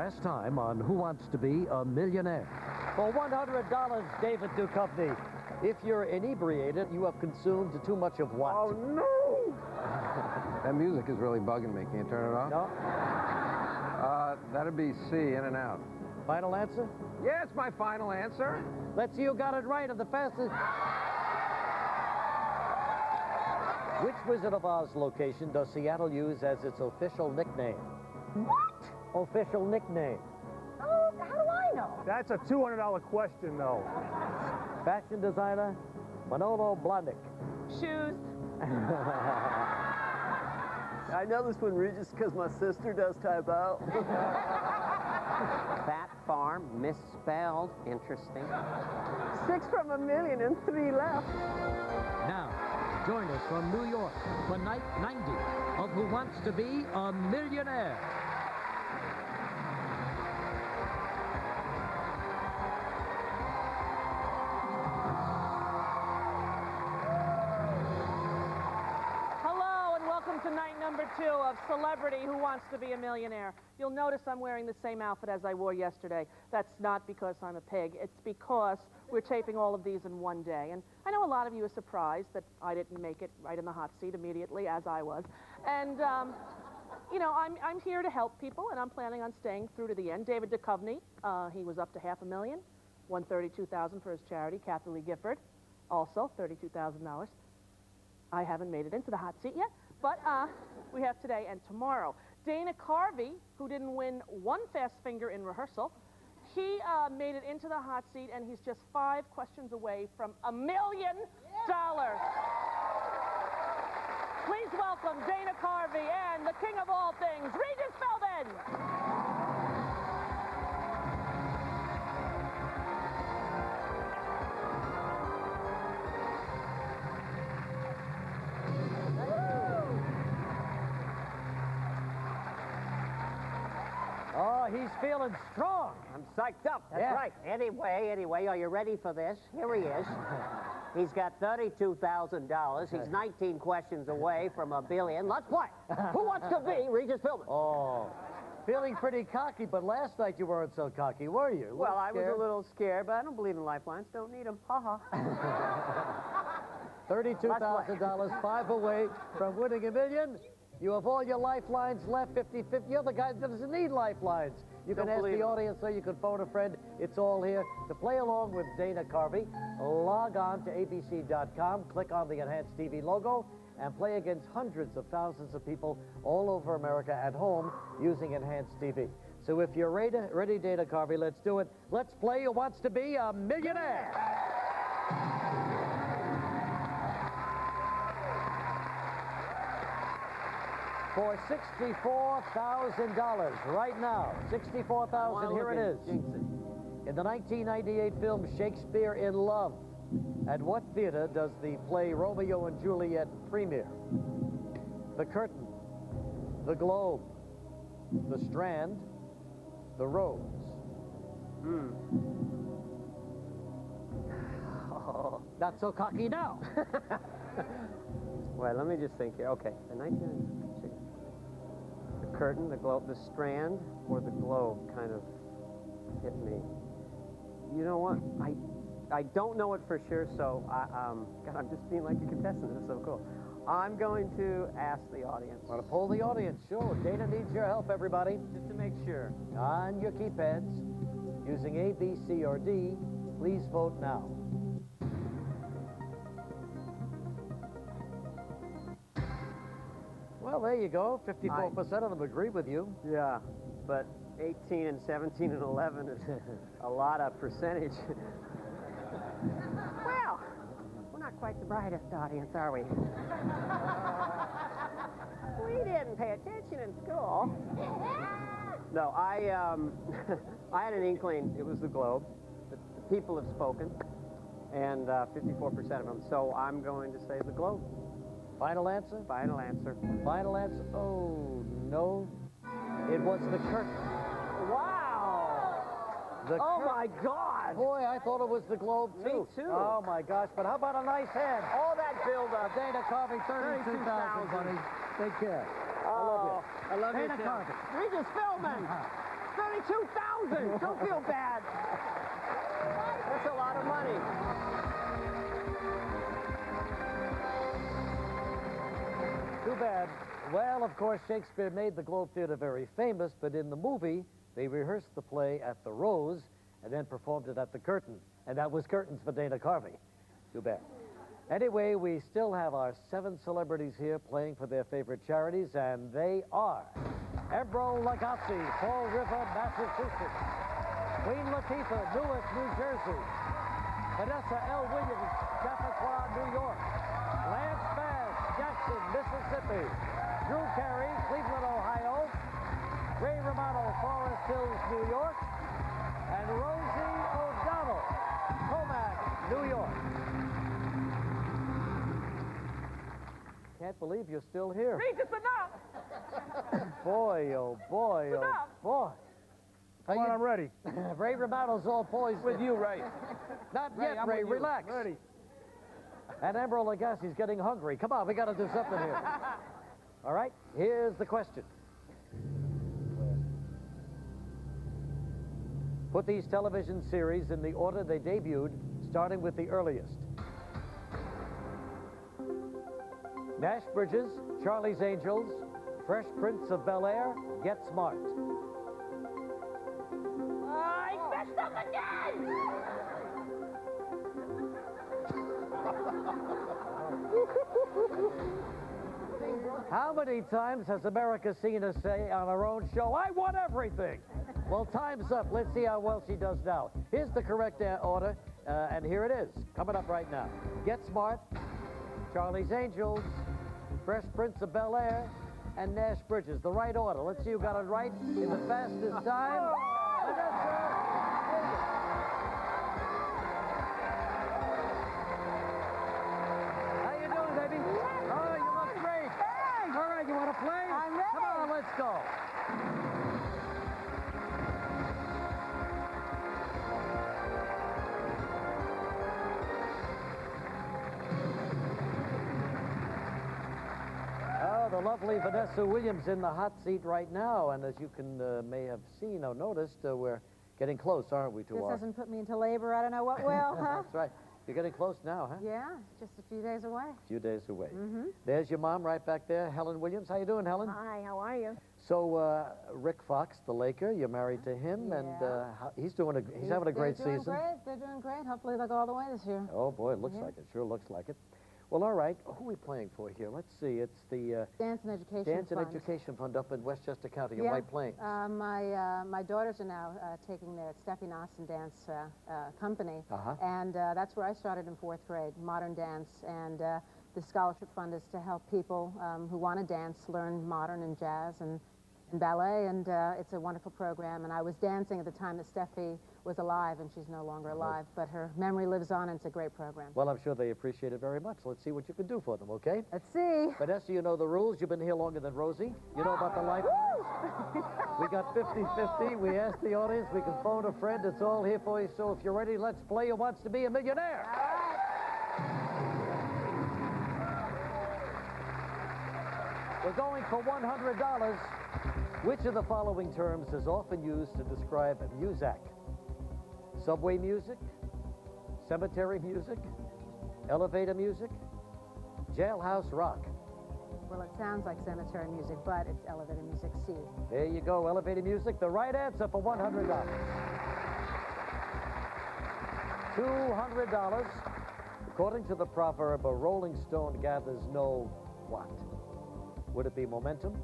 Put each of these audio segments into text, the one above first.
last time on Who Wants to Be a Millionaire. For $100, David Duchovny. If you're inebriated, you have consumed too much of what? Oh, no! That music is really bugging me. Can you turn it off? No. That'd be C, in and out. Final answer? Yeah, it's my final answer. Let's see who got it right at the fastest. Which Wizard of Oz location does Seattle use as its official nickname? What? Official nickname. Oh, how do I know? That's a $200 question, though. Fashion designer, Manolo Blahnik. Shoes. I know this one, Regis, because my sister does type out. Fat Farm, misspelled. Interesting. 6 from $1 million and 3 left. Now, join us from New York for night 90 of Who Wants to Be a Millionaire. Hello, and welcome to night number 2 of Celebrity Who Wants to Be a Millionaire. You'll notice I'm wearing the same outfit as I wore yesterday. That's not because I'm a pig. It's because we're taping all of these in one day. And I know a lot of you are surprised that I didn't make it right in the hot seat immediately, as I was. And, you know, I'm here to help people, and I'm planning on staying through to the end. David Duchovny, he was up to $500,000, won $32,000 for his charity. Kathy Lee Gifford, also $32,000. I haven't made it into the hot seat yet, but we have today and tomorrow. Dana Carvey, who didn't win one fast finger in rehearsal, he made it into the hot seat, and he's just 5 questions away from $1 million. Please welcome Dana Carvey and the king of all things, Regis Philbin. Oh, he's feeling strong. I'm psyched up. That's right. Anyway, are you ready for this? Here he is. He's got $32,000. He's 19 questions away from $1 billion. Let's play. Who wants to be Regis Philbin? Oh, feeling pretty cocky, but last night you weren't so cocky, were you? Well, I was a little scared, but I don't believe in lifelines. Don't need them. Ha-ha. $32,000, 5 away from winning $1 million. You have all your lifelines left, 50-50. You're the guy that doesn't need lifelines. You can ask the audience, so you can phone a friend. It's all here. To play along with Dana Carvey, log on to abc.com, click on the Enhanced TV logo, and play against hundreds of thousands of people all over America at home using Enhanced TV. So if you're ready, Dana Carvey, let's do it. Let's play Who Wants to Be a Millionaire? For $64,000 right now. $64,000, here it is. In the 1998 film Shakespeare in Love, at what theater does the play Romeo and Juliet premiere? The Curtain, the Globe, the Strand, the Rose. Oh, not so cocky now. Well, let me just think here. Okay, the 1996. The Curtain, the Globe, the Strand, or the Globe kind of hit me. You know what? I don't know it for sure, so God, I'm just being like a contestant. This is so cool. I'm going to ask the audience. Want to poll the audience? Sure. Dana needs your help, everybody. Just to make sure. On your keypads, using A, B, C, or D, please vote now. Well, there you go. 54% of them agree with you. Yeah, but 18 and 17 and 11 is a lot of percentage. Well, we're not quite the brightest audience, are we? We didn't pay attention in school. No, I had an inkling it was the Globe. The people have spoken, and 54% of them. So I'm going to say the Globe. Final answer? Final answer. Final answer? Oh, no. It was the Curtain. Wow! Oh, my God! Boy, I thought it was the Globe, too. Me, too. Oh, my gosh. But how about a nice hand? All that build-up. Dana Carvey, 32,000, buddy. Take care. I love you. I love you, Dana too. Carvey. Regis Philbin. $32,000. Don't feel bad. That's a lot of money. Too bad. Well, of course, Shakespeare made the Globe Theater very famous, but in the movie, they rehearsed the play at the Rose and then performed it at the Curtain. And that was curtains for Dana Carvey. Too bad. Anyway, we still have our 7 celebrities here playing for their favorite charities, and they are Ebro Lagasse, Fall River, Massachusetts. Queen Latifah, Newark, New Jersey. Vanessa L. Williams, Chappaqua, New York. Lance Bass, Jackson, Mississippi. Drew Carey, Cleveland, Ohio. Ray Romano, Forest Hills, New York. And Rosie O'Donnell, Comac, New York. Can't believe you're still here. Regis, enough! Boy, oh boy, oh boy. Come on, I'm ready. Ray Romano's all poised. With you, Ray. Not Ray, yet, I'm Ray. with you. Relax. Ready. And Ebro Lagasse's getting hungry. Come on, we got to do something here. All right, here's the question. Put these television series in the order they debuted, starting with the earliest. Nash Bridges, Charlie's Angels, Fresh Prince of Bel-Air, Get Smart. I messed up again! How many times has America seen us say on our own show, I won everything? Well, time's up. Let's see how well she does now. Here's the correct order, and here it is, coming up right now. Get Smart, Charlie's Angels, Fresh Prince of Bel-Air, and Nash Bridges. The right order. Let's see who got it right in the fastest time. Vanessa Williams. How you doing, baby? Oh, you look great. All right, you want to play? I'm ready. Come on, let's go. Oh, the lovely Vanessa Williams in the hot seat right now, and as you can may have seen or noticed, we're getting close, aren't we, to This our... hasn't put me into labor. I don't know what will, huh? That's right. You're getting close now, huh? Yeah, just a few days away. A few days away. Mm-hmm. There's your mom right back there, Helen Williams. How you doing, Helen? Hi, how are you? So, Rick Fox, the Laker, you're married to him, and he's having a great season. They're doing great. Hopefully they'll go all the way this year. Oh, boy, it looks like it. Sure looks like it. Well, all right. Who are we playing for here? Let's see. It's the Dance and Education Dance and Fund. Education Fund up in Westchester County in Yeah. White Plains. My daughters are now taking their Steffi Nossen Dance company, and that's where I started in 4th grade, modern dance, and the scholarship fund is to help people who want to dance learn modern and jazz and ballet, and it's a wonderful program. And I was dancing at the time that Steffi was alive, and she's no longer alive, but her memory lives on, and it's a great program. Well, I'm sure they appreciate it very much. Let's see what you can do for them, okay? Let's see. Vanessa, you know the rules. You've been here longer than Rosie. You know about the life. We got 50-50. We asked the audience. We can phone a friend. It's all here for you. So if you're ready, let's play Who Wants to Be a Millionaire. We're going for $100. Which of the following terms is often used to describe music? Subway music, cemetery music, elevator music, jailhouse rock. Well, it sounds like cemetery music, but it's elevator music C. There you go, elevator music. The right answer for $100. $200. According to the proverb, a rolling stone gathers no what? Would it be momentum?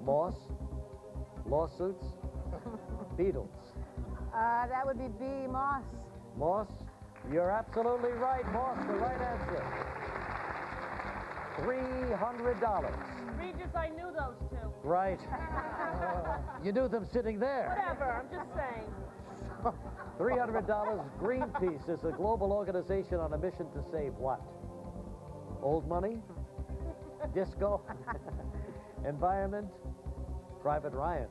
Moss? Lawsuits? Beatles? That would be B, Moss. Moss? You're absolutely right, Moss. The right answer. $300. Regis, I knew those two. Right. You knew them sitting there. Whatever, I'm just saying. $300. Greenpeace is a global organization on a mission to save what? Old money? Disco? Environment? Private Ryan.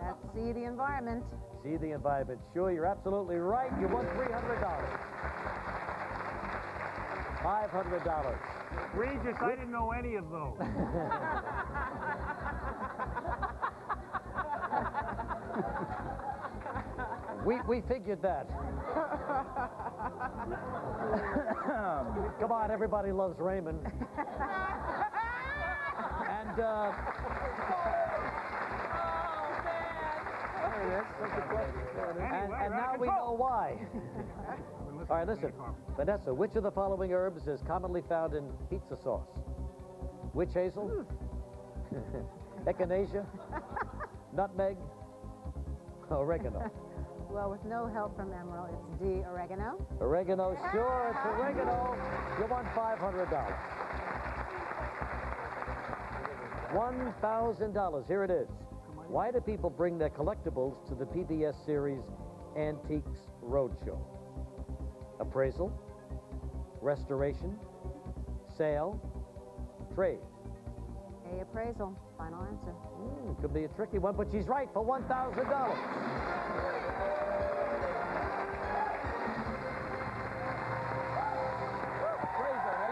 That's C, the environment. See the environment. Sure, you're absolutely right. You won $300. $500. Regis, I didn't know any of those. We figured that. Come on, everybody loves Raymond. And, and now we know why. All right, listen. Vanessa, which of the following herbs is commonly found in pizza sauce? Witch hazel? Echinacea? Nutmeg? Oregano? Well, with no help from Emerald, it's D, oregano. Oregano, sure, it's oregano. You won $500. $1,000. Here it is. Why do people bring their collectibles to the PBS series Antiques Roadshow? Appraisal, restoration, sale, trade. A, appraisal. Final answer. Could be a tricky one, but she's right for $1,000. We're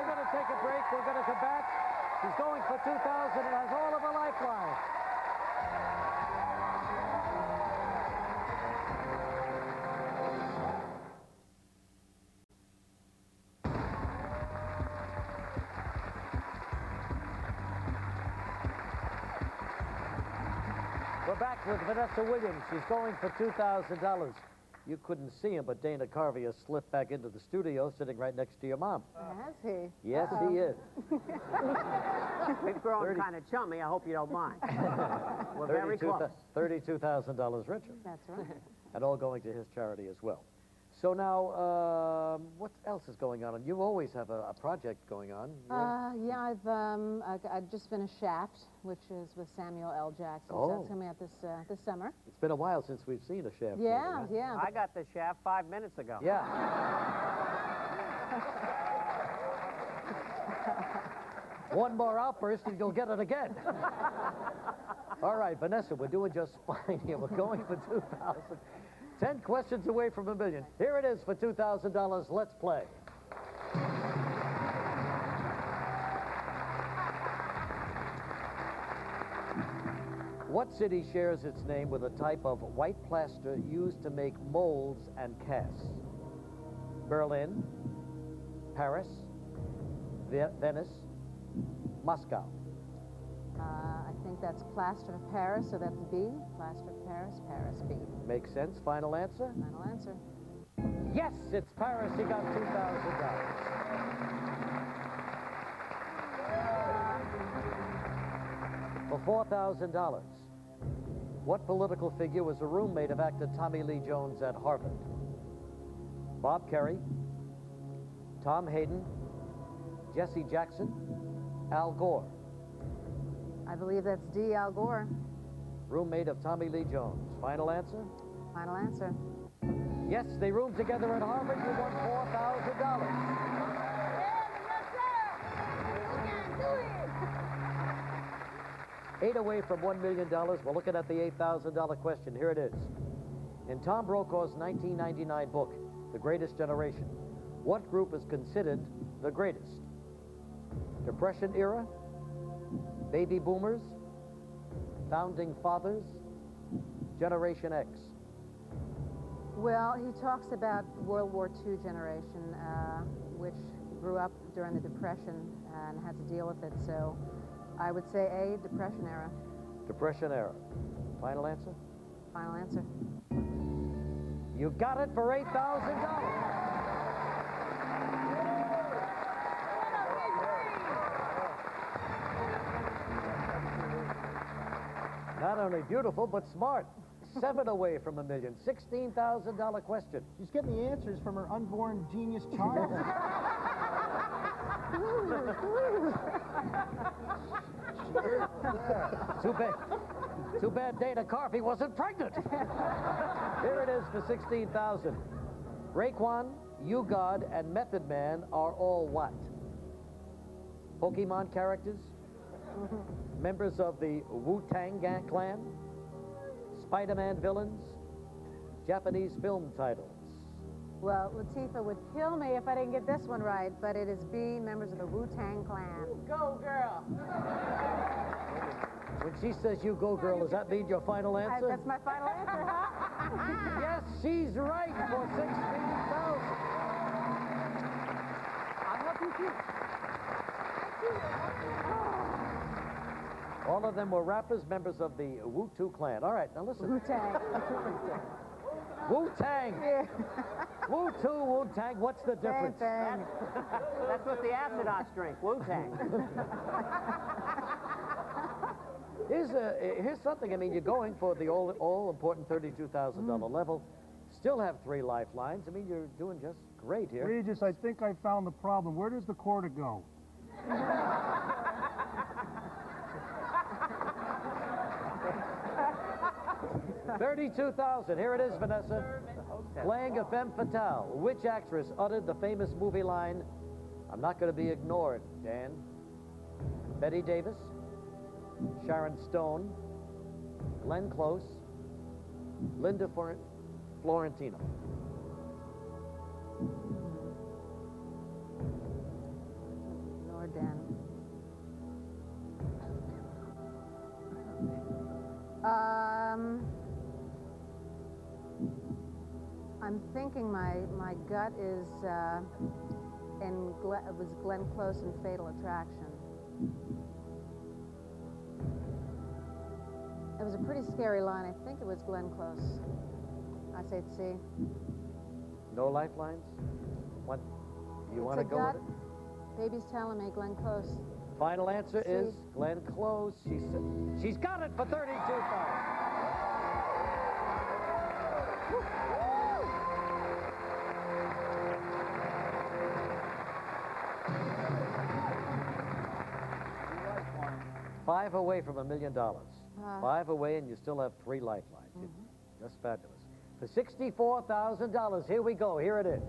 going to take a break. We're going to come back. She's going for $2,000 and has all of her lifelines. We're back with Vanessa Williams. She's going for $2,000. You couldn't see him, but Dana Carvey has slipped back into the studio, sitting right next to your mom. Has he? Yes, he is. We've grown kind of chummy. I hope you don't mind. We're very close. $32,000 richer. That's right. And all going to his charity as well. So now, what else is going on? And you always have a project going on. Yeah, I've just finished Shaft, which is with Samuel L. Jackson. So that's coming out this summer. It's been a while since we've seen a Shaft movie, Yeah, huh? yeah. I got the shaft 5 minutes ago. Yeah. One more outburst and you'll get it again. All right, Vanessa, we're doing just fine here. We're going for $2,000. 10 questions away from $1 million. Here it is for $2,000. Let's play. What city shares its name with a type of white plaster used to make molds and casts? Berlin, Paris, Venice, Moscow. I think that's Plaster of Paris, so that's B. Plaster of Paris, Paris, B. Makes sense. Final answer? Final answer. Yes, it's Paris. He got $2,000. For $4,000, what political figure was a roommate of actor Tommy Lee Jones at Harvard? Bob Carey, Tom Hayden, Jesse Jackson, Al Gore. I believe that's D, Al Gore. Roommate of Tommy Lee Jones. Final answer? Final answer. Yes, they roomed together at Harvard. You won $4,000. Eight away from $1 million. We're looking at the $8,000 question. Here it is. In Tom Brokaw's 1999 book, The Greatest Generation, what group is considered the greatest? Depression era? Baby boomers? Founding fathers? Generation X? Well, he talks about World War II generation, which grew up during the Depression and had to deal with it. So I would say A, Depression era. Depression era. Final answer? Final answer. You got it for $8,000. Not only beautiful, but smart. 7 away from $1 million. $16,000 question. She's getting the answers from her unborn genius child. Too bad Dana Carvey wasn't pregnant. Here it is for $16,000. Raekwon, U-God, and Method Man are all what? Pokemon characters? Members of the Wu-Tang Clan? Spider-Man villains? Japanese film titles? Well, Latifah would kill me if I didn't get this one right, but it is B, members of the Wu-Tang Clan. Go, girl. When she says you go, girl, does that mean your final answer? That's my final answer, huh? Yes, She's right for 16,000. I'll help you too. All of them were rappers, members of the Wu-Tang clan. All right, now listen. Wu-Tang. Wu-Tang. Yeah. Wu-Tang, Wu-Tang, what's the difference? That's what the astronauts drink, Wu-Tang. Here's something. I mean, you're going for the all-important $32,000 level. Still have 3 lifelines. I mean, you're doing just great here. Regis, I think I found the problem. Where does the quarter go? 32,000. Here it is, Vanessa. Playing a femme fatale. Which actress uttered the famous movie line, "I'm not going to be ignored, Dan"? Betty Davis, Sharon Stone, Glenn Close, Linda Florentino. Nor Dan. I'm thinking my gut is it was Glenn Close in Fatal Attraction. It was a pretty scary line. I think it was Glenn Close. I say C. No lifelines? What? You want to It's a go gut. with it? Baby's telling me Glenn Close. Final answer C. is Glenn Close. She's got it for 32,000. 5 away from $1 million. 5 away, and you still have 3 lifelines. Just fabulous. For $64,000, here we go. Here it is.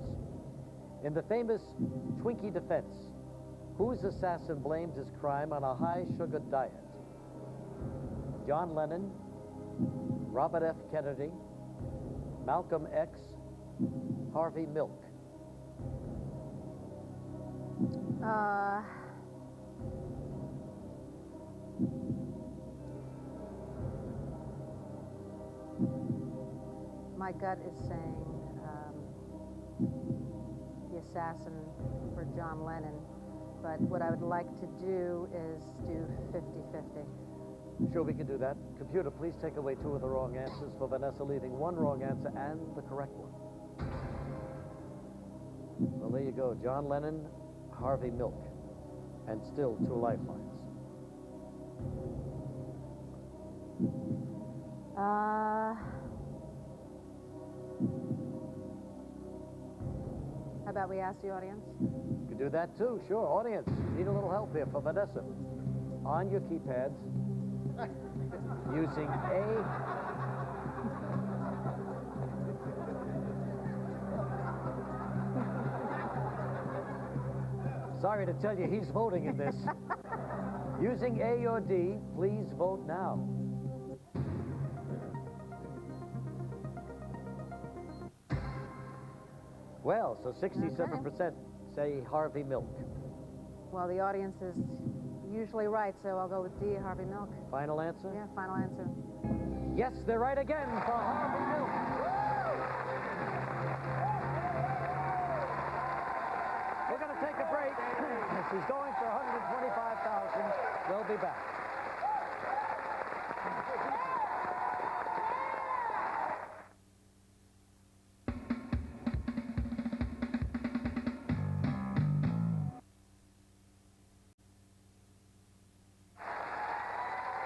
In the famous Twinkie defense, whose assassin blamed his crime on a high-sugar diet? John Lennon, Robert F. Kennedy, Malcolm X, Harvey Milk. My gut is saying the assassin for John Lennon, but what I would like to do is do 50-50. Sure, we can do that. Computer, please take away 2 of the wrong answers for Vanessa, leaving 1 wrong answer and the correct one. Well, there you go. John Lennon, Harvey Milk, and still 2 lifelines. How about we ask the audience? You can do that too, sure. Audience, need a little help here for Vanessa. On your keypads, using A. Sorry to tell you, he's voting in this. Using A or D, please vote now. Well, so 67% say Harvey Milk. Well, the audience is usually right, so I'll go with D, Harvey Milk. Final answer? Yeah, final answer. Yes, they're right again for Harvey Milk. We're going to take a break. She's going for 125,000. We'll be back.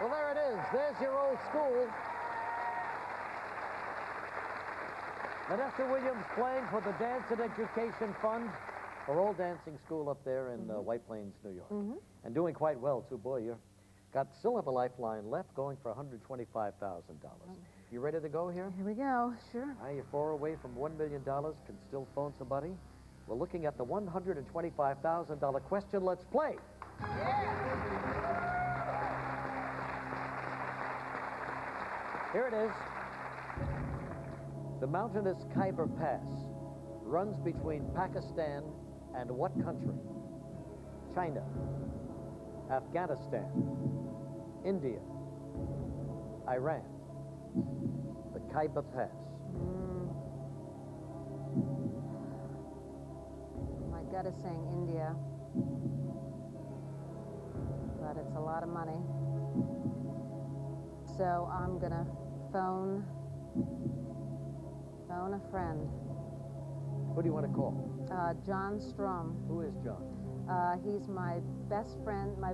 Well, there it is. There's your old school. Vanessa Williams playing for the Dance and Education Fund, our old dancing school up there in White Plains, New York. And doing quite well, too. Boy, you still have a lifeline left, going for $125,000. You ready to go here? Here we go, sure. You're 4 away from $1 million. Can still phone somebody. We're looking at the $125,000 question. Let's play. Here it is. The mountainous Khyber Pass runs between Pakistan and what country? China, Afghanistan, India, Iran. The Khyber Pass. instead of saying India. But it's a lot of money. So I'm gonna phone a friend. Who do you want to call? John Strum. Who is John? He's my best friend, my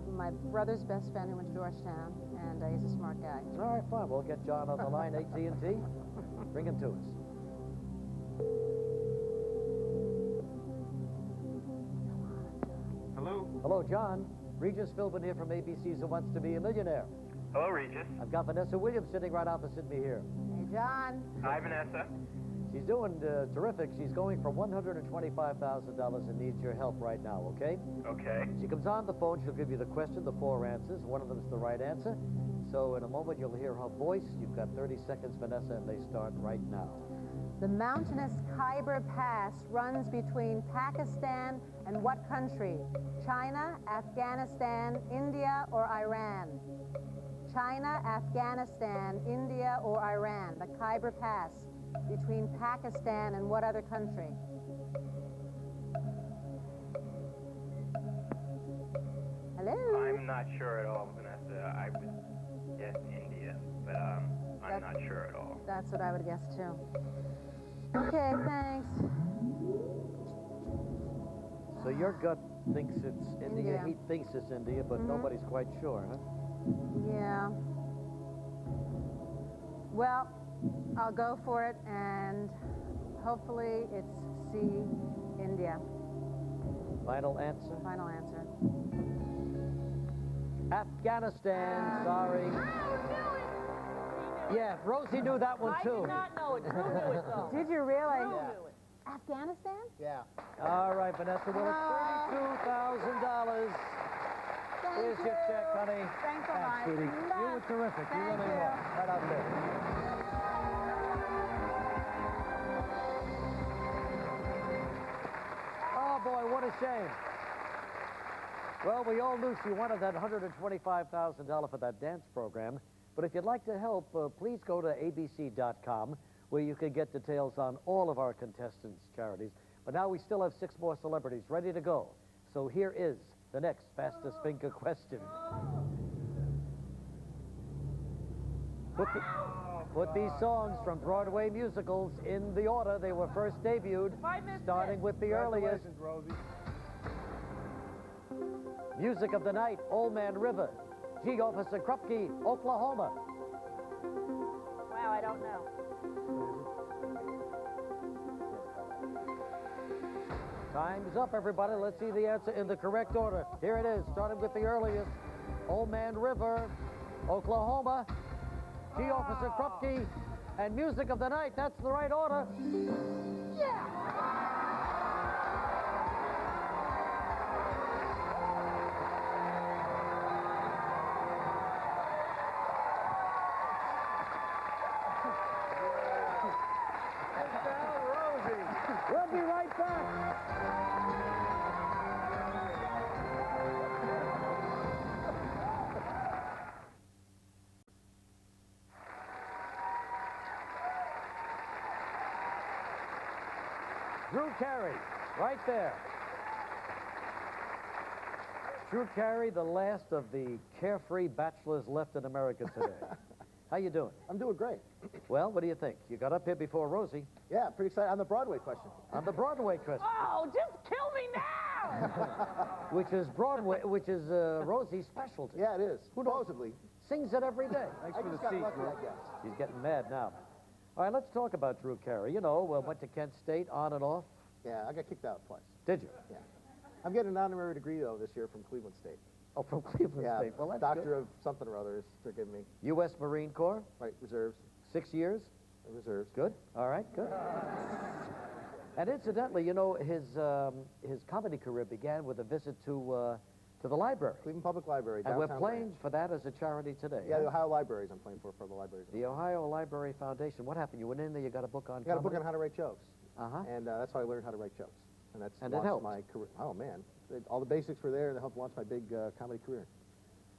brother's best friend who went to Georgetown, and he's a smart guy. All right, fine. We'll get John on the line, AT&T. Bring him to us. Hello? Hello, John. Regis Philbin here from ABC's Who Wants to Be a Millionaire. Hello, Regis. I've got Vanessa Williams sitting right opposite me here. Hey, John. Hi, Vanessa. She's doing terrific. She's going for $125,000 and needs your help right now, okay? Okay. She comes on the phone. She'll give you the question, the 4 answers. One of them is the right answer. So in a moment, you'll hear her voice. You've got 30 seconds, Vanessa, and they start right now. The mountainous Khyber Pass runs between Pakistan and what country? China, Afghanistan, India, or Iran? China, Afghanistan, India, or Iran. The Khyber Pass between Pakistan and what other country? Hello? I'm not sure at all, Vanessa. I would guess India, but I'm not sure at all. That's what I would guess, too. Okay, thanks. So your gut thinks it's India. India. He thinks it's India, but nobody's quite sure, huh? Yeah. Well, I'll go for it, and hopefully it's C, India. Final answer? Final answer. Afghanistan, sorry. Yeah, Rosie knew that one, I too. did not know it. Drew knew it, though. Did you really? Drew knew it. Afghanistan? Yeah. All right, Vanessa, well, it's $32,000. Here's your check, honey. Thanks a lot. Sweetie. You were terrific. You Thank really you. were. Right out there. Oh, boy, what a shame. Well, we all knew she wanted that $125,000 for that dance program. But if you'd like to help, please go to abc.com, where you can get details on all of our contestants' charities. But now we still have 6 more celebrities ready to go. So here is the next fastest finger question. Put these songs from Broadway musicals in the order they were first debuted, starting with the earliest. Rosie. Music of the Night, Old Man River. G. Officer Krupke, Oklahoma. Wow, I don't know. Time's up, everybody. Let's see the answer in the correct order. Here it is, starting with the earliest. Old Man River, Oklahoma. G. Officer Krupke, and Music of the Night. That's the right order. We'll be right back. Drew Carey, right there. Drew Carey, the last of the carefree bachelors left in America today. How you doing? I'm doing great. Well, what do you think? You got up here before Rosie Yeah, pretty excited on the Broadway question. on the Broadway question, Oh, just kill me now! which is Broadway, which is Rosie's specialty. Yeah, it is. Who knows? Supposedly. Sings it every day. I just got lucky, I guess. She's getting mad now. All right, let's talk about Drew Carey. You know, went to Kent State on and off. Yeah, I got kicked out twice. Did you? Yeah. I'm getting an honorary degree, though, this year from Cleveland State. Oh, from Cleveland Yeah, State. Well, that's Doctor good. of something or other is they're giving me. U.S. Marine Corps, Right, reserves. 6 years. Reserves. Good. All right, good. And incidentally, you know, his comedy career began with a visit to the library. Cleveland Public Library, And downtown we're playing Branch. for that as a charity today. Yeah, huh? the Ohio Libraries I'm playing for the libraries. The Ohio Library Foundation. What happened? You went in there, you got a book on I got a book comedy? on how to write jokes. Uh-huh. And that's how I learned how to write jokes. And that's And it launched helped. my career. Oh, man. All the basics were there to help launch my big comedy career.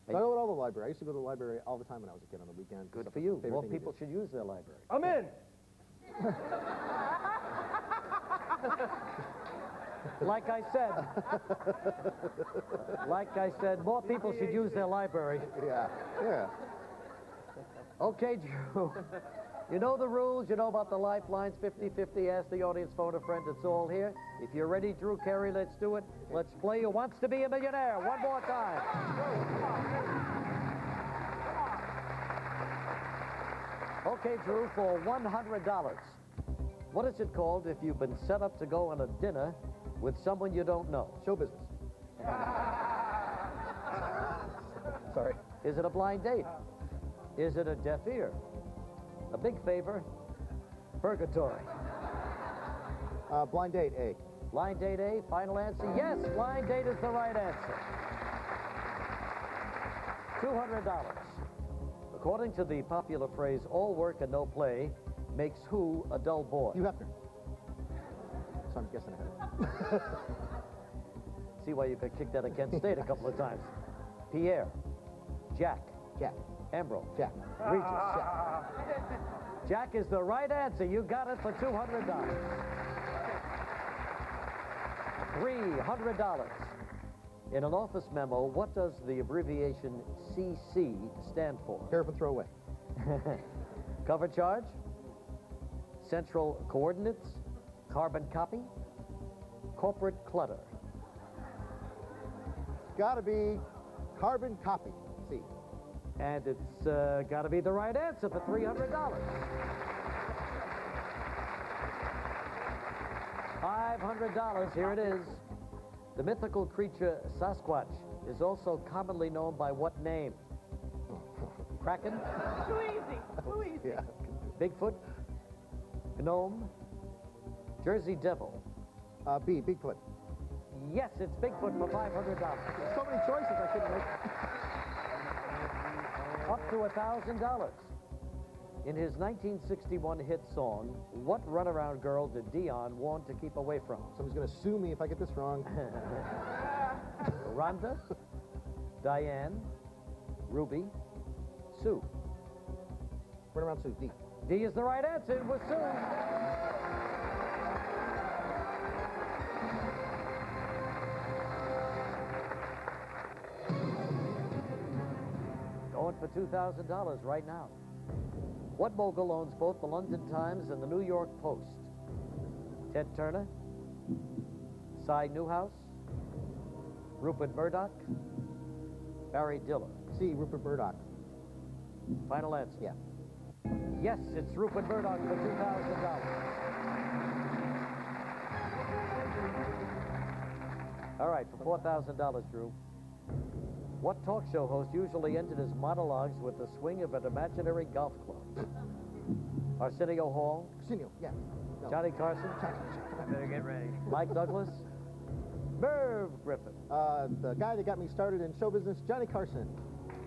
Hey. So I go to all the library. I used to go to the library all the time when I was a kid on the weekend. Good That's for my you. favorite More thing to people do. should use their library. I'm in. Like I said, more people should use their library. Yeah, yeah. Okay, Drew. You know the rules. You know about the lifelines. 50-50. Ask the audience, phone a friend. It's all here. If you're ready, Drew Carey, let's do it. Let's play Who Wants to Be a Millionaire. One more time. Okay, Drew, for $100. What is it called if you've been set up to go on a dinner with someone you don't know? Show business. Sorry. Is it a blind date? Is it a deaf ear? A big favor? Purgatory. Blind date, A. Blind date A, final answer? Yes, blind date is the right answer. $200. According to the popular phrase, all work and no play makes who a dull boy? Hugh Hefner. So I'm guessing ahead. See why you got kicked out of Kent State a couple of times. Pierre. Jack. Jack. Emerald. Jack. Regis. Jack. Jack is the right answer. You got it for $200. $300. In an office memo, what does the abbreviation CC stand for? Careful throwaway. Cover charge? Central coordinates? Carbon copy? Corporate clutter? Gotta be carbon copy. C. And it's got to be the right answer for $300. $500. Here it is. The mythical creature Sasquatch is also commonly known by what name? Kraken? Too easy. Too easy. Yeah. Bigfoot? Gnome? Jersey Devil? B. Bigfoot. Yes, it's Bigfoot for $500. So many choices I couldn't make. Up to $1,000. In his 1961 hit song, what runaround girl did Dion warn to keep away from? Somebody's going to sue me if I get this wrong. Rhonda, Diane, Ruby, Sue. Run around Sue. D. D is the right answer. It was Sue. Going for $2,000 right now. What mogul owns both the London Times and the New York Post? Ted Turner, Cy Newhouse, Rupert Murdoch, Barry Diller. C. Rupert Murdoch. Final answer? Yeah. Yes, it's Rupert Murdoch for $2,000. All right, for $4,000, Drew. What talk show host usually ended his monologues with the swing of an imaginary golf club? Arsenio Hall? Arsenio, yeah. No. Johnny Carson? Better get ready. Mike Douglas? Merv Griffin? The guy that got me started in show business, Johnny Carson.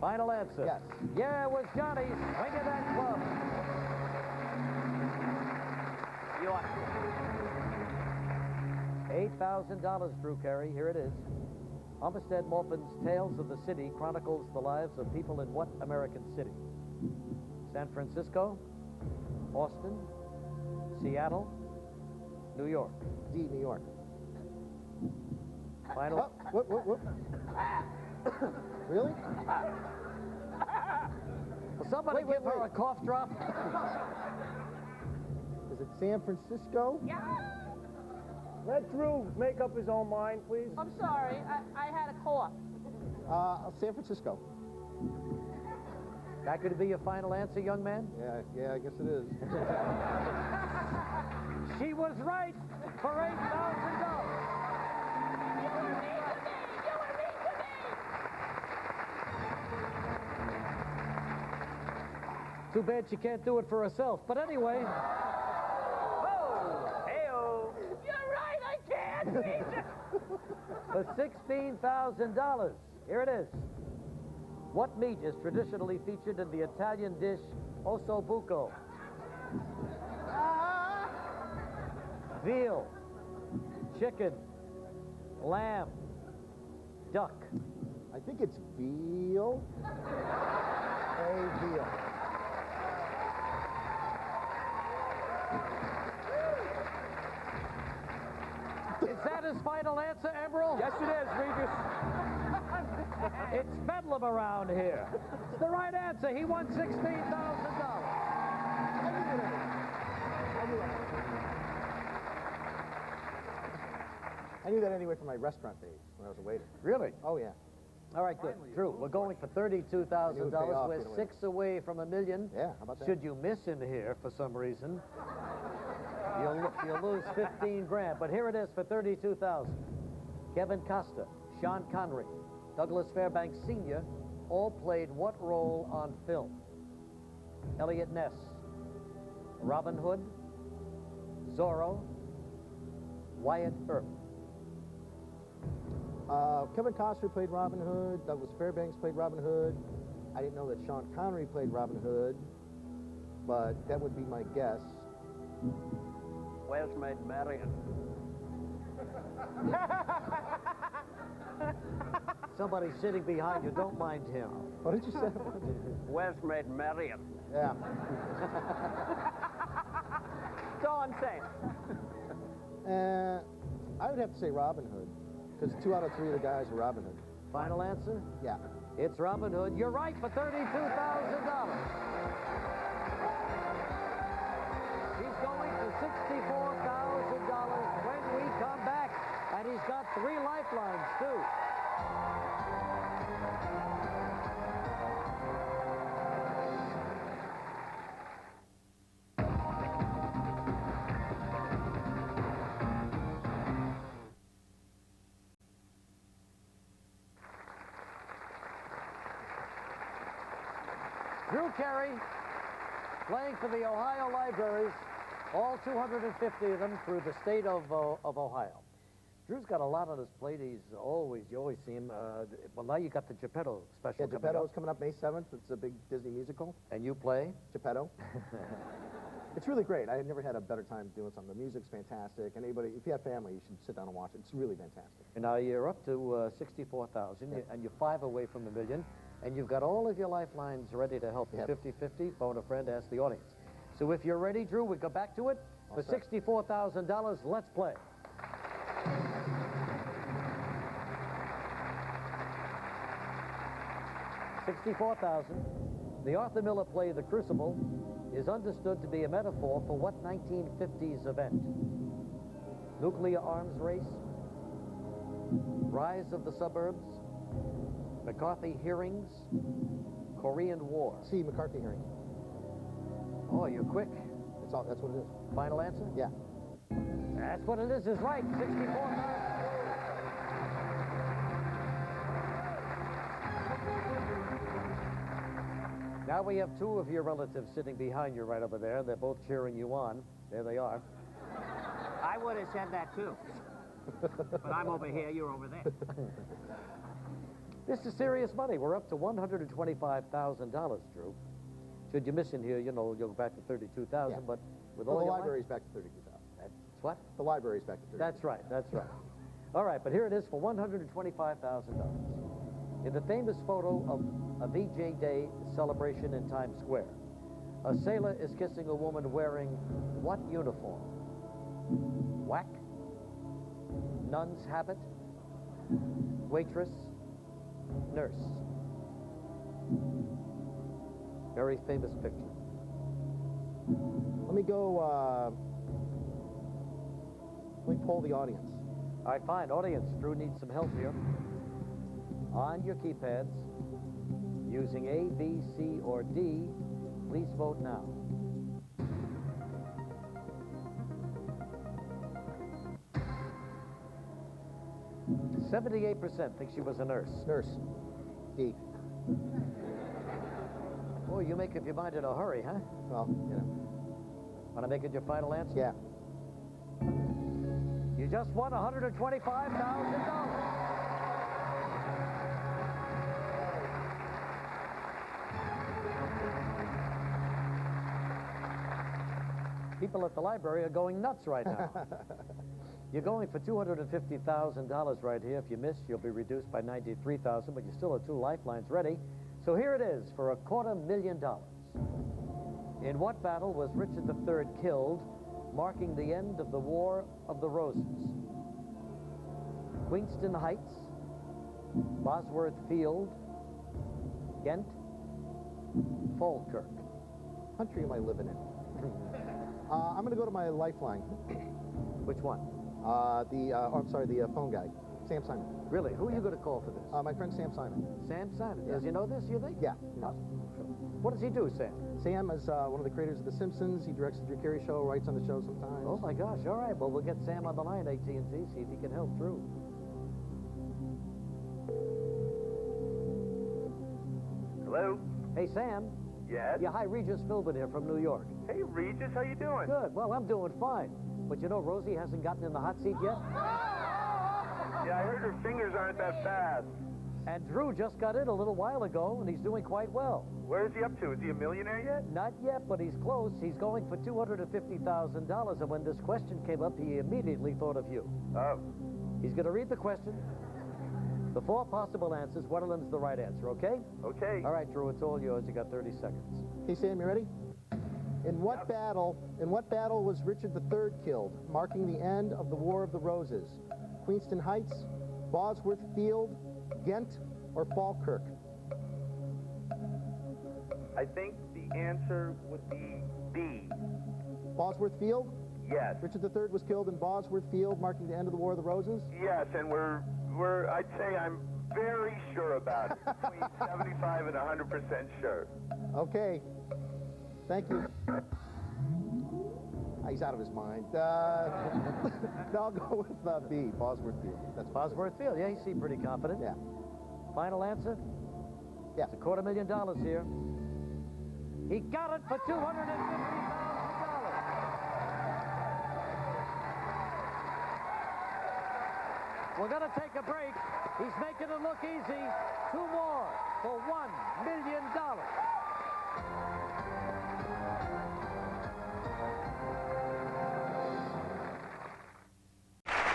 Final answer? Yes. Yeah, it was Johnny. Swinging that club. $8,000, Drew Carey. Here it is. Armistead Maupin's Tales of the City chronicles the lives of people in what American city? San Francisco, Austin, Seattle, New York. D. New York. Final. Oh, whoop. Really? Will somebody give her a cough drop? Is it San Francisco? Yeah. Let Drew make up his own mind, please. I'm sorry. I had a cough. San Francisco. That could be your final answer, young man? Yeah, I guess it is. She was right for $8,000. Too bad she can't do it for herself. But anyway. Whoa! Hey-oh! You're right, I can't! For $16,000. Here it is. What meat is traditionally featured in the Italian dish osso buco? Veal, chicken, lamb, duck. I think it's veal. A. Veal. Is that his final answer, Emerald? Yes, it is, Regis. It's bedlam around here. It's the right answer. He won $16,000. I knew that anyway from my restaurant days when I was a waiter. Really? Oh, yeah. All right, good. Drew, we're going for $32,000. We're 6 away from $1 million. Yeah, how about that? Should you miss in here for some reason, you'll lose 15 grand. But here it is for $32,000. Kevin Costner, Sean Connery, Douglas Fairbanks Sr. all played what role on film? Elliot Ness, Robin Hood, Zorro, Wyatt Earp. Kevin Costner played Robin Hood. Douglas Fairbanks played Robin Hood. I didn't know that Sean Connery played Robin Hood, but that would be my guess. Where's Maid Marian? Somebody sitting behind you, don't mind him. What did you say? Where's Maid Marian? Yeah. That's all I'm saying. I would have to say Robin Hood, because 2 out of 3 of the guys are Robin Hood. Final answer? Yeah. It's Robin Hood. You're right for $32,000. He's going for $64,000 when we come back. And he's got 3 lifelines, too. Drew Carey, playing for the Ohio Libraries, all 250 of them through the state of Ohio. Drew's got a lot on his plate. You always see him. Well, now you got the Geppetto special. Yeah, Geppetto's coming up May 7th. It's a big Disney musical. And you play? Geppetto. It's really great. I never had a better time doing something. The music's fantastic. Anybody, if you have family, you should sit down and watch it. It's really fantastic. And now you're up to 64,000, and you're 5 away from $1 million. And you've got all of your lifelines ready to help you. 50-50, phone a friend, ask the audience. So if you're ready, Drew, we go back to it. For $64,000, let's play. $64,000. The Arthur Miller play, The Crucible, is understood to be a metaphor for what 1950s event? Nuclear arms race? Rise of the suburbs? McCarthy hearings? Korean War? See, McCarthy hearings. Oh, you're quick. That's what it is. Final answer? Yeah. That's what it is right. 64,000. Now we have 2 of your relatives sitting behind you right over there. They're both cheering you on. There they are. I would have said that too. But I'm over here, you're over there. This is serious money. We're up to $125,000, Drew. Should you miss in here, you know, you'll go back to $32,000, but with all the your library's back to $32,000. That's what? The library's back to $32,000. That's right, that's right. All right, but here it is for $125,000. In the famous photo of a VJ Day celebration in Times Square, a sailor is kissing a woman wearing what uniform? Whack? Nun's habit? Waitress? Nurse? Very famous picture. Let me go, let me poll the audience. All right, fine. Audience, Drew needs some help here. On your keypads, using A, B, C, or D, please vote now. %78% think she was a nurse. Nurse. D. Boy, you make up your mind in a hurry, huh? Well, you know. Want to make it your final answer? Yeah. You just won $125,000. People at the library are going nuts right now. You're going for $250,000 right here. If you miss, you'll be reduced by $93,000, but you still have 2 lifelines ready. So here it is for $250,000. In what battle was Richard III killed, marking the end of the War of the Roses? Queenston Heights, Bosworth Field, Ghent, Falkirk. Country am I living in? I'm going to go to my lifeline. Which one? The phone guy, Sam Simon. Really? Who are you going to call for this? My friend Sam Simon. Sam Simon. Does he know this, you think? Yeah, he knows. What does he do, Sam? Sam is one of the creators of The Simpsons. He directs the Drew Carey show, writes on the show sometimes. Oh, my gosh. All right. Well, we'll get Sam on the line, AT&T, see if he can help Drew. Hello? Hey, Sam. Yes? Yeah, hi, Regis Philbin here from New York. Hey, Regis, how you doing? Good. Well, I'm doing fine. But you know, Rosie hasn't gotten in the hot seat yet? Yeah, I heard her fingers aren't that fast. And Drew just got in a little while ago, and he's doing quite well. Where is he up to? Is he a millionaire yet? Not yet, but he's close. He's going for $250,000, and when this question came up, he immediately thought of you. Oh. He's going to read the question. The 4 possible answers, one of them's the right answer, okay? Okay. All right, Drew, it's all yours. You got 30 seconds. Hey, Sam, you ready? In what battle was Richard III killed, marking the end of the War of the Roses? Queenston Heights, Bosworth Field, Ghent, or Falkirk? I think the answer would be B. Bosworth Field? Yes. Richard III was killed in Bosworth Field, marking the end of the War of the Roses? Yes, and I'd say I'm very sure about it. Between 75 and 100% sure. Okay. Thank you. He's out of his mind. I'll go with B, Bosworth Field. That's Bosworth Field. Yeah, he seemed pretty confident. Yeah. Final answer? Yeah. It's $250,000 here. He got it for $250,000. We're going to take a break. He's making it look easy. 2 more for $1 million.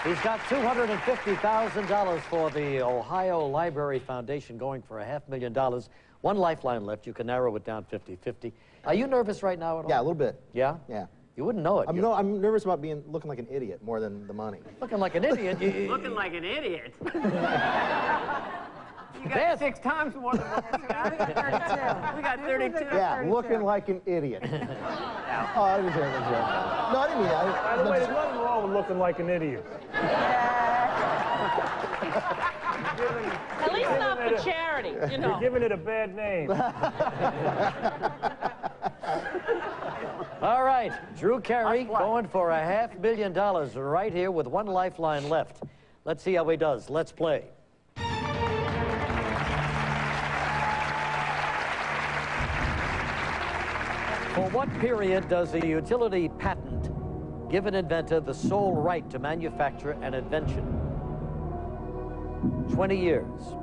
He's got $250,000 for the Ohio Library Foundation, going for $500,000. 1 lifeline left. You can narrow it down 50-50. Are you nervous right now at all? Yeah, a little bit. Yeah? Yeah. You wouldn't know it. I'm nervous about looking like an idiot more than the money. Looking like an idiot? Looking like an idiot? You got 6 times more than what we got. We got 32. Yeah, looking like an idiot. Oh, I was there. No, I didn't mean that. By the way, there's nothing wrong with looking like an idiot. At least not for charity, you know. You're giving it a bad name. All right, Drew Carey going for $500,000 right here with 1 lifeline left. Let's see how he does. Let's play. For what period does a utility patent give an inventor the sole right to manufacture an invention? 20 years,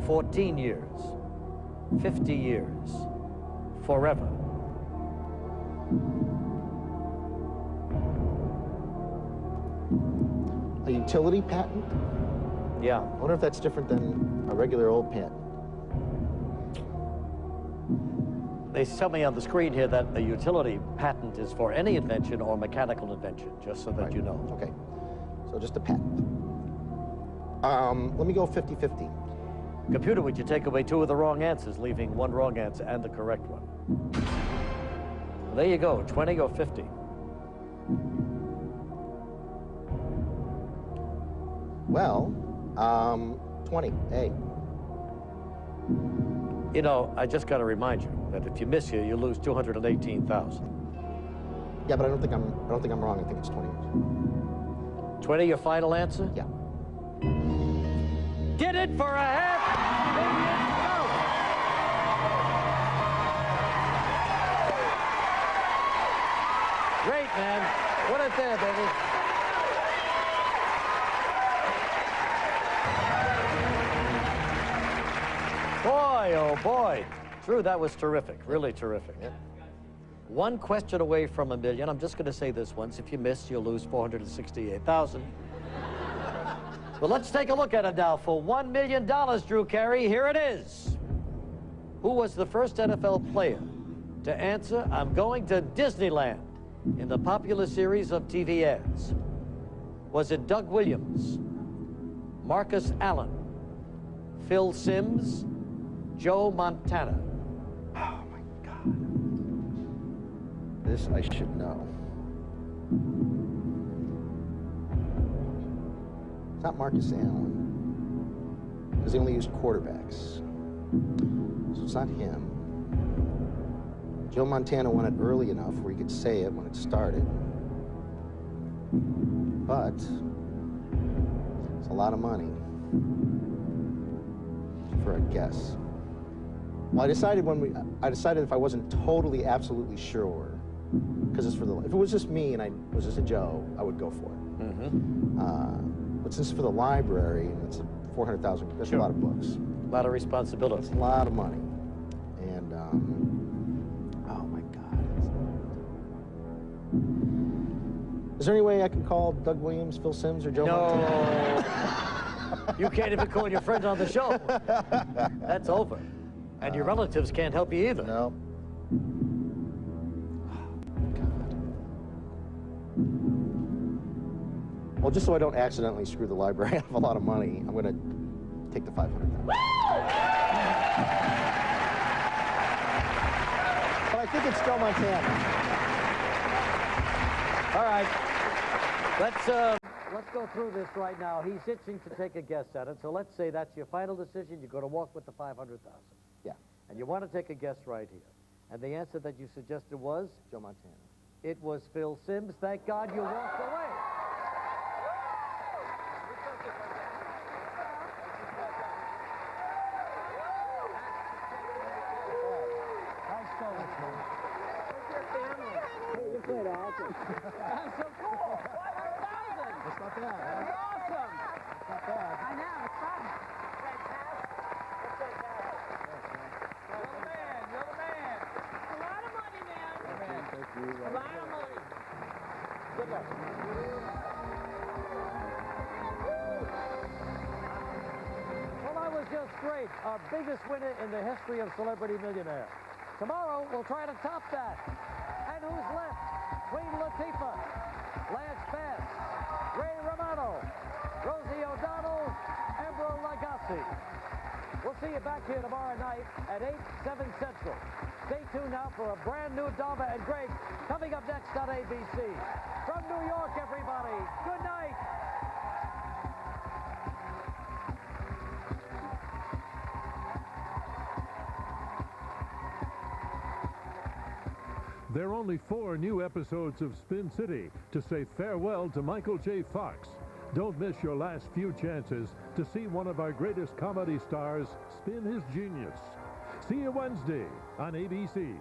14 years, 50 years, forever. A utility patent? Yeah. I wonder if that's different than a regular old patent. They tell me on the screen here that a utility patent is for any invention or mechanical invention, just so that you know. Okay. So just a patent. Let me go 50-50. Computer, would you take away 2 of the wrong answers, leaving 1 wrong answer and the correct one? Well, there you go, 20 or 50. Well, 20, A. You know, I just got to remind you that if you miss here, you lose $218,000. Yeah, but I don't think I'm wrong. I think it's 20 years. 20, your final answer? Yeah. Did it for $500,000. Great, man. What it there, baby. Boy, oh boy. Drew, that was terrific. Really terrific. Yeah. 1 question away from $1 million. I'm just going to say this once. If you miss, you'll lose $468,000. But let's take a look at it now. For $1 million, Drew Carey, here it is. Who was the first NFL player to answer, "I'm going to Disneyland," in the popular series of TV ads? Was it Doug Williams, Marcus Allen, Phil Simms, Joe Montana. Oh, my God. This I should know. It's not Marcus Allen, because they only used quarterbacks. So it's not him. Joe Montana won it early enough where he could say it when it started. But it's a lot of money for a guess. Well, I decided if I wasn't totally, absolutely sure, because it's for the, if it was just me and I was just a Joe, I would go for it. But since it's for the library, and it's $400,000, that's a lot of books. A lot of responsibility. That's a lot of money. And, oh my God. Is there any way I can call Doug Williams, Phil Simms, or Joe Montana? You can't even call your friends on the show. That's over. And your relatives can't help you either. No. Well, just so I don't accidentally screw the library out of a lot of money, I'm going to take the $500,000. But I think it's Joe Montana. All right. Let's go through this right now. He's itching to take a guess at it. So let's say that's your final decision. You're going to walk with the $500,000. Yeah. And you want to take a guess right here. And the answer that you suggested was? Joe Montana. It was Phil Simms. Thank God you walked away. That's so cool. $500,000. That's not bad, huh? That's awesome. That's not bad. I know, it's fun. You're the man. You're the man. It's a lot of money, man. Thank you. A lot of money. Good luck. Well, that was just great. Our biggest winner in the history of Celebrity Millionaire. Tomorrow, we'll try to top that. And who's left? Queen Latifah, Lance Bass, Ray Romano, Rosie O'Donnell, Amber Lagasse. We'll see you back here tomorrow night at 8, 7 Central. Stay tuned now for a brand new Dharma and Greg coming up next on ABC. From New York, everybody, good night. There are only 4 new episodes of Spin City to say farewell to Michael J. Fox. Don't miss your last few chances to see one of our greatest comedy stars spin his genius. See you Wednesday on ABC.